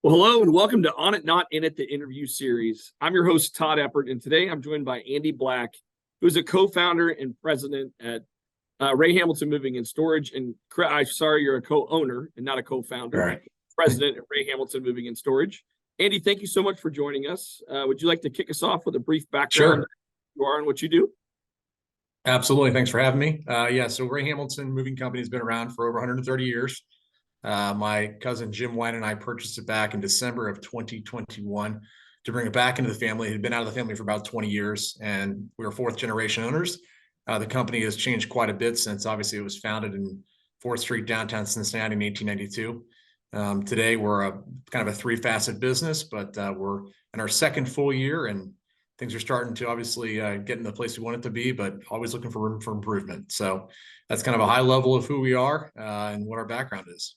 Well, hello and welcome to On It Not In It, the interview series. I'm your host, Todd Eppert, and today I'm joined by Andy Black, who's a co-founder and president at Ray Hamilton Moving and Storage. And I'm sorry, you're a co-owner and not a co-founder. Right. President at Ray Hamilton Moving and Storage. Andy, thank you so much for joining us. Would you like to kick us off with a brief background? Sure. You are and what you do? Absolutely. Thanks for having me. So Ray Hamilton Moving Company has been around for over 130 years. My cousin Jim Wine and I purchased it back in December of 2021 to bring it back into the family. It had been out of the family for about 20 years, and we were fourth generation owners. The company has changed quite a bit since obviously it was founded in 4th Street, downtown Cincinnati in 1892. Today, we're a kind of a three-facet business, but we're in our second full year, and things are starting to obviously get in the place we want it to be, but always looking for room for improvement. So that's kind of a high level of who we are and what our background is.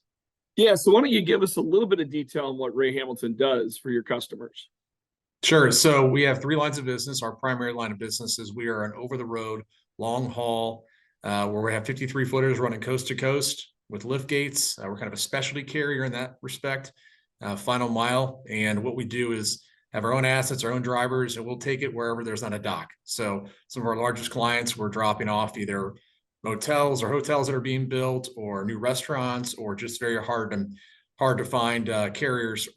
Yeah, so why don't you give us a little bit of detail on what Ray Hamilton does for your customers? Sure. So we have three lines of business. Our primary line of business is we are an over-the-road, long haul, where we have 53 footers running coast to coast with lift gates. We're kind of a specialty carrier in that respect, final mile. And what we do is have our own assets, our own drivers, and we'll take it wherever there's not a dock. So some of our largest clients, we're dropping off either motels or hotels that are being built, or new restaurants, or just very hard to find carriers.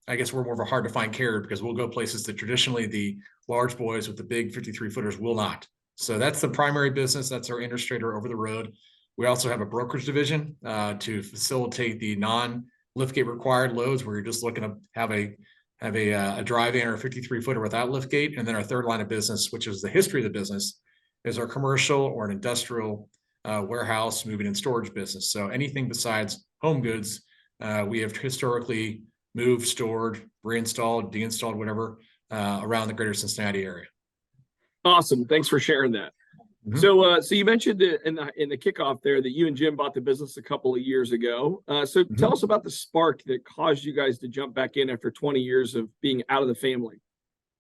I guess we're more of a hard to find carrier because we'll go places that traditionally the large boys with the big 53 footers will not. So that's the primary business. That's our interstate or over the road. We also have a brokerage division to facilitate the non-liftgate required loads, where you're just looking to have a drive-in or a 53 footer without liftgate. And then our third line of business, which is the history of the business, is our commercial or an industrial warehouse moving and storage business. So anything besides home goods, we have historically moved, stored, reinstalled, deinstalled, whatever, around the greater Cincinnati area. Awesome. Thanks for sharing that. Mm-hmm. So you mentioned in the kickoff there that you and Jim bought the business a couple of years ago. Tell us about the spark that caused you guys to jump back in after 20 years of being out of the family.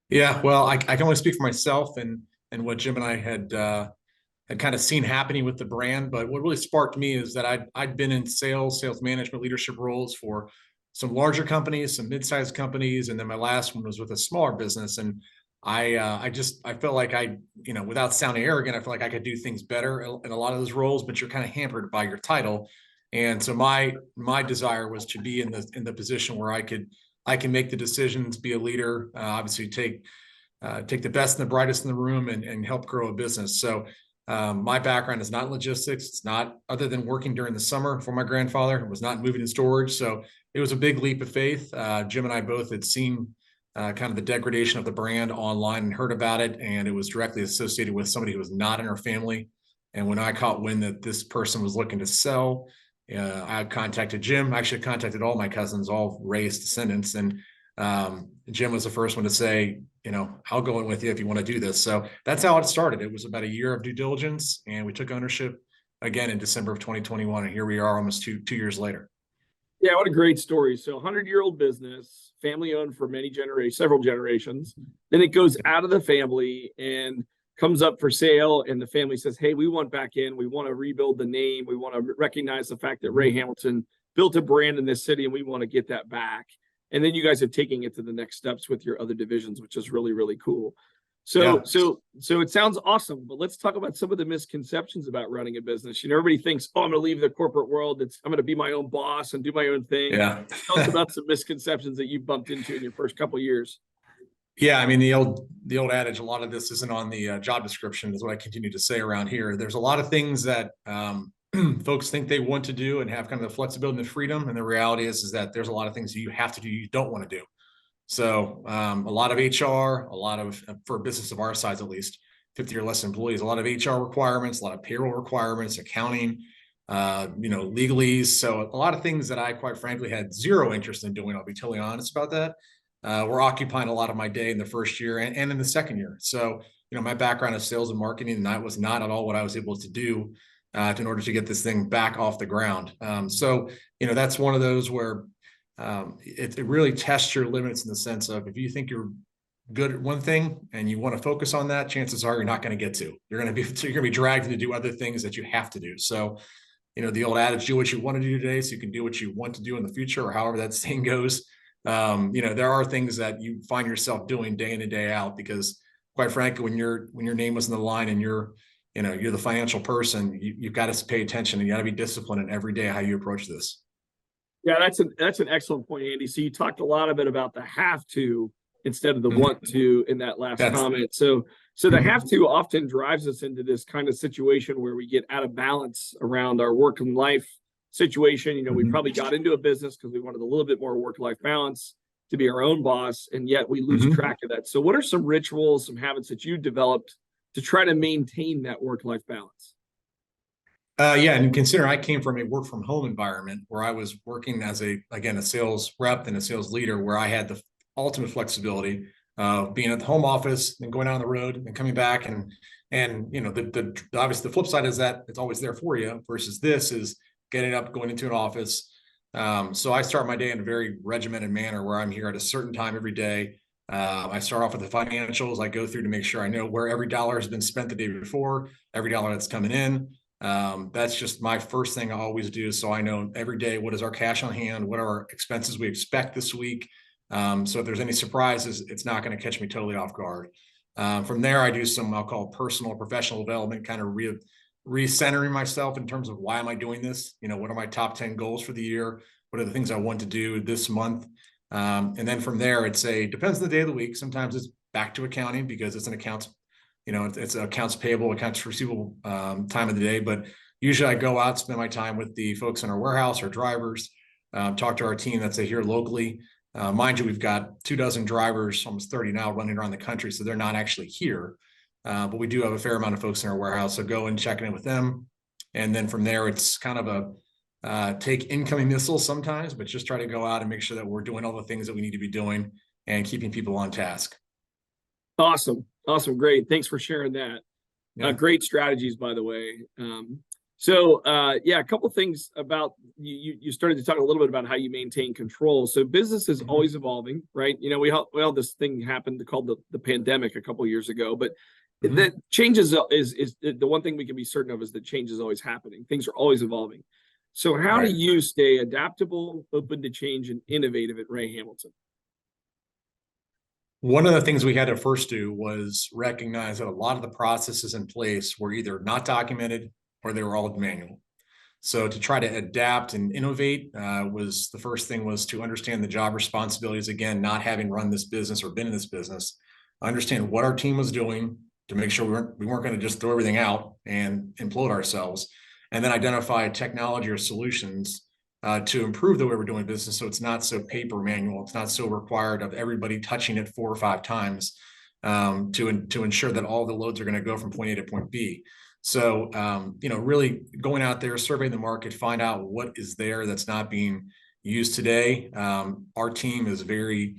Yeah, well, I can only speak for myself and what Jim and I had kind of seen happening with the brand. But what really sparked me is that I'd been in sales management, leadership roles for some larger companies, some mid-sized companies, and then my last one was with a smaller business. And I felt like without sounding arrogant, I felt like I could do things better in a lot of those roles, but you're kind of hampered by your title. And so my desire was to be in the position where I can make the decisions, be a leader, obviously take the best and the brightest in the room and help grow a business. So my background is not in logistics. It's not, other than working during the summer for my grandfather. It was not moving and storage. So it was a big leap of faith. Jim and I both had seen kind of the degradation of the brand online and heard about it. And it was directly associated with somebody who was not in our family. And when I caught wind that this person was looking to sell, I contacted Jim. I actually contacted all my cousins, all Ray's descendants. And Jim was the first one to say, I'll go in with you if you want to do this. So that's how it started. It was about a year of due diligence, and we took ownership again in December of 2021. And here we are almost two years later. Yeah, what a great story. So 100-year-old business, family owned for several generations. Then it goes out of the family and comes up for sale. And the family says, hey, we want back in. We want to rebuild the name. We want to recognize the fact that Ray Hamilton built a brand in this city, and we want to get that back. And then you guys are taking it to the next steps with your other divisions, which is really, really cool. So it sounds awesome, but let's talk about some of the misconceptions about running a business. Everybody thinks, I'm going to leave the corporate world. I'm going to be my own boss and do my own thing. Yeah. Tell us about some misconceptions that you bumped into in your first couple of years. Yeah, I mean, the old adage, a lot of this isn't on the job description, is what I continue to say around here. There's a lot of things that folks think they want to do and have kind of the flexibility and the freedom. And the reality is that there's a lot of things you have to do you don't want to do. So a lot of HR, for a business of our size, at least 50 or less employees, a lot of HR requirements, a lot of payroll requirements, accounting, legalese. So a lot of things that I quite frankly had zero interest in doing. I'll be totally honest about that. We're occupying a lot of my day in the first year and in the second year. So, my background is sales and marketing, and that was not at all what I was able to do in order to get this thing back off the ground. So that's one of those where it really tests your limits in the sense of, if you think you're good at one thing and you want to focus on that, chances are you're not going to get to. You're going to be dragged to do other things that you have to do. So, the old adage, do what you want to do today so you can do what you want to do in the future, or however that saying goes. there are things that you find yourself doing day in and day out, because quite frankly, when your name was in the line and you're the financial person, you've got to pay attention and you got to be disciplined in every day how you approach this. Yeah, that's an excellent point, Andy. So you talked a lot about the have to instead of the want to in that last comment. So the have to often drives us into this kind of situation where we get out of balance around our work and life situation. We probably got into a business because we wanted a little bit more work-life balance to be our own boss, and yet we lose track of that. So what are some rituals, some habits that you developed to try to maintain that work-life balance? And consider I came from a work from home environment where I was working as a sales rep and a sales leader, where I had the ultimate flexibility of being at the home office and going out on the road and coming back. And the obviously the flip side is that it's always there for you, versus this is getting up, going into an office. So I start my day in a very regimented manner where I'm here at a certain time every day. I start off with the financials. I go through to make sure I know where every dollar has been spent the day before, every dollar that's coming in. That's just my first thing I always do. So I know every day, what is our cash on hand? What are our expenses we expect this week? So if there's any surprises, it's not going to catch me totally off guard. From there, I do some, I'll call personal or professional development, kind of recentering myself in terms of why am I doing this? What are my top 10 goals for the year? What are the things I want to do this month? And then from there, depends on the day of the week. Sometimes it's back to accounting because it's an accounts, it's accounts payable, accounts receivable time of the day. But usually I go out, spend my time with the folks in our warehouse, our drivers, talk to our team that's here locally. Mind you, we've got 24 drivers, almost 30 now, running around the country. So they're not actually here. But we do have a fair amount of folks in our warehouse. So go and check in with them. And then from there, it's kind of take incoming missiles sometimes, but just try to go out and make sure that we're doing all the things that we need to be doing and keeping people on task. Awesome. Great. Thanks for sharing that. Yeah. Great strategies, by the way. A couple things about you started to talk a little bit about how you maintain control. So business is always evolving, right? We had this thing happened called the pandemic a couple of years ago, but that changes is the one thing we can be certain of is that change is always happening. Things are always evolving. So how do you stay adaptable, open to change, and innovative at Ray Hamilton? One of the things we had to first do was recognize that a lot of the processes in place were either not documented or they were all manual. So to try to adapt and innovate was the first thing, was to understand the job responsibilities. Again, not having run this business or been in this business, understand what our team was doing to make sure we weren't going to just throw everything out and implode ourselves, and then identify technology or solutions to improve the way we're doing business. So it's not so paper manual. It's not so required of everybody touching it 4 or 5 times to ensure that all the loads are going to go from point A to point B. So, really going out there, surveying the market, find out what is there that's not being used today. Our team is very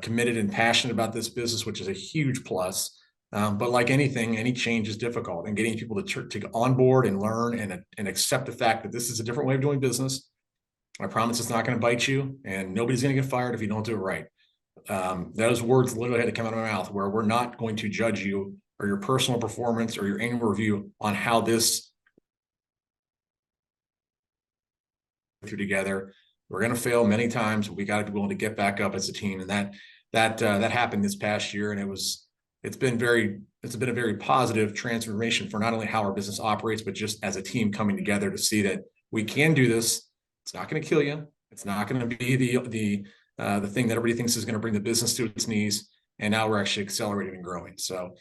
committed and passionate about this business, which is a huge plus. But like anything, any change is difficult, and getting people to onboard and learn and accept the fact that this is a different way of doing business. I promise it's not going to bite you, and nobody's going to get fired if you don't do it right. Those words literally had to come out of my mouth, where we're not going to judge you or your personal performance or your annual review on how this through together. We're going to fail many times, but we got to be willing to get back up as a team. And that happened this past year, and it's been a very positive transformation for not only how our business operates, but just as a team coming together to see that we can do this. It's not going to kill you. It's not going to be the thing that everybody thinks is going to bring the business to its knees. And now we're actually accelerating and growing. So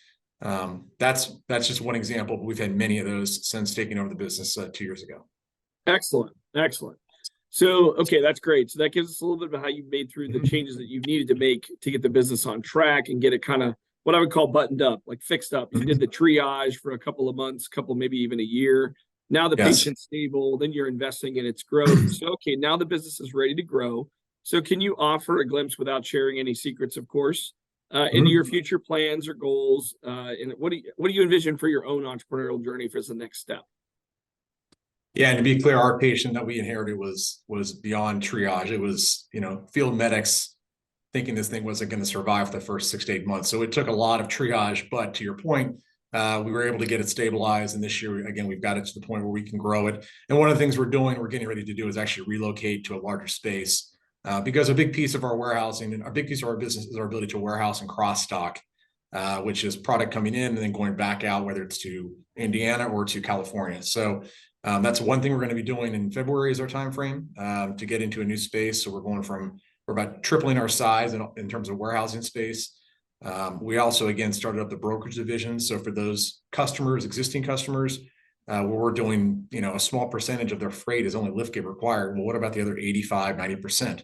that's just one example, but we've had many of those since taking over the business 2 years ago. Excellent. So, okay, that's great. So that gives us a little bit about how you made through the changes that you needed to make to get the business on track and get it kind of what I would call buttoned up, like fixed up. You did the triage for a couple of months, maybe even a year. Now the patient's stable, then you're investing in its growth. So, okay, now the business is ready to grow. So can you offer a glimpse, without sharing any secrets, of course, into your future plans or goals? And what do you envision for your own entrepreneurial journey as the next step? Yeah, and to be clear, our patient that we inherited was beyond triage. It was, field medics thinking this thing wasn't going to survive the first 6 to 8 months. So it took a lot of triage, but to your point, we were able to get it stabilized. And this year, again, we've got it to the point where we can grow it. And one of the things we're getting ready to do is actually relocate to a larger space because a big piece of our warehousing and a big piece of our business is our ability to warehouse and cross stock, which is product coming in and then going back out, whether it's to Indiana or to California. So that's one thing we're going to be doing in February is our time frame to get into a new space. So we're about tripling our size in terms of warehousing space. We also, again, started up the brokerage division. So for those customers, existing customers, where we're doing, a small percentage of their freight is only liftgate required. Well, what about the other 85, 90%?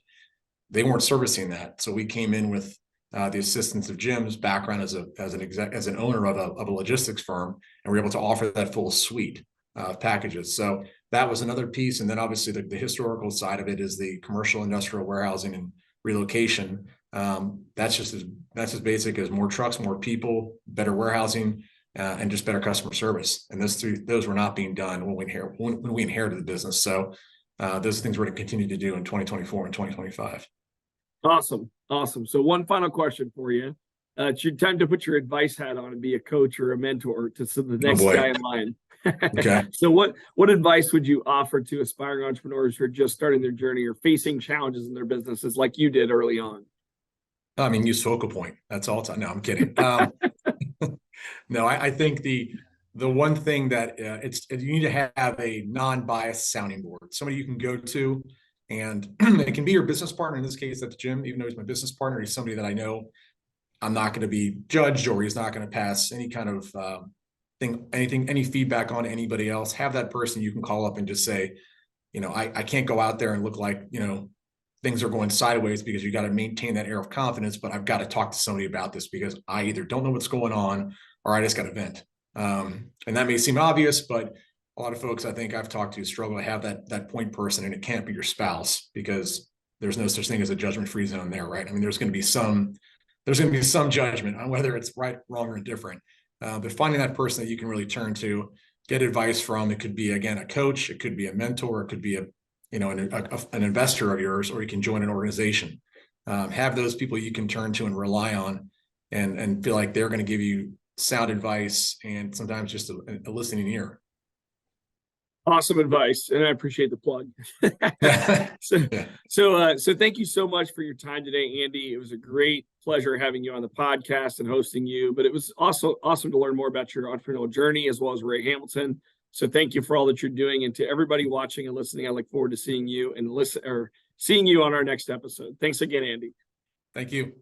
They weren't servicing that. So we came in with the assistance of Jim's background as an owner of a logistics firm, and we're able to offer that full suite of packages. So that was another piece. And then obviously the historical side of it is the commercial industrial warehousing and relocation. That's just as basic as more trucks, more people, better warehousing, and just better customer service. And those were not being done when we inherited the business. So those things we're going to continue to do in 2024 and 2025. Awesome. So one final question for you. It's your time to put your advice hat on and be a coach or a mentor to the next guy in line. Okay. So what advice would you offer to aspiring entrepreneurs who are just starting their journey or facing challenges in their businesses like you did early on? I mean, use FocalPoint. That's all time. No, I'm kidding. No, I think the one thing that you need to have a non-biased sounding board, somebody you can go to, and it can be your business partner. In this case, that's Jim. Even though he's my business partner, he's somebody that I know I'm not going to be judged, or he's not going to pass any kind of any feedback on anybody else. Have that person you can call up and just say, I can't go out there and look like, things are going sideways, because you got to maintain that air of confidence, but I've got to talk to somebody about this because I either don't know what's going on or I just got to vent. And that may seem obvious, but a lot of folks I think I've talked to struggle to have that point person, and it can't be your spouse, because there's no such thing as a judgment-free zone there, right? I mean, there's going to be some judgment on whether it's right, wrong, or indifferent. But finding that person that you can really turn to, get advice from, it could be, again, a coach, it could be a mentor, it could be an investor of yours, or you can join an organization. Have those people you can turn to and rely on, and feel like they're going to give you sound advice, and sometimes just a listening ear. Awesome advice, and I appreciate the plug. So thank you so much for your time today, Andy. It was a great pleasure having you on the podcast and hosting you, but it was also awesome to learn more about your entrepreneurial journey, as well as Ray Hamilton. So thank you for all that you're doing, and to everybody watching and listening, I look forward to seeing you on our next episode. Thanks again, Andy. Thank you.